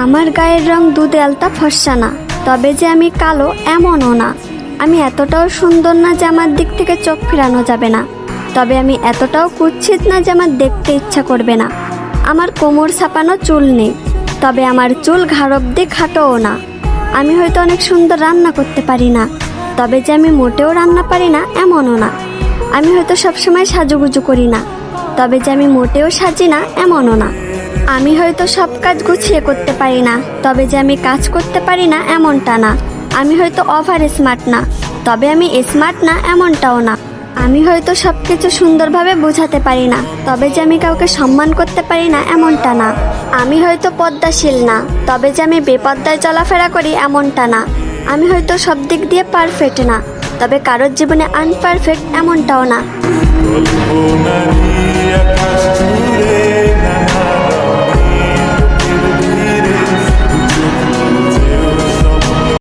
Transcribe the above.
আমার গায়ের রং দুধে আলতা ফর্সা না, তবে যে আমি কালো এমনও না। আমি এতটাও সুন্দর না যে আমার দিক থেকে চোখ ফেরানো যাবে না, তবে আমি এতটাও কুৎসিত না যে আমার দেখতে ইচ্ছা করবে না। আমার কোমর ছাপানো চুল নেই, তবে আমার চুল ঘাড় অব্দি খাটোও না। আমি হয়তো অনেক সুন্দর রান্না করতে পারি না, তবে যে আমি মোটেও রান্না পারি না এমনও না। আমি হয়তো সবসময় সাজুগুজু করি না, তবে যে আমি মোটেও সাজি না এমনও না। আমি হয়তো সব কাজ গুছিয়ে করতে পারি না, তবে যে আমি কাজ করতে পারি না এমনটা না। আমি হয়তো ওভার স্মার্ট না, তবে আমি স্মার্ট না এমনটাও না। আমি হয়তো সব কিছু সুন্দরভাবে বোঝাতে পারি না, তবে যে আমি কাউকে সম্মান করতে পারি না এমনটা না। আমি হয়তো পদ্মাশীল না, তবে যে আমি বেপদ্দায় চলাফেরা করি এমনটা না। আমি হয়তো সব দিক দিয়ে পারফেক্ট না, তবে কারোর জীবনে আনপারফেক্ট এমনটাও না।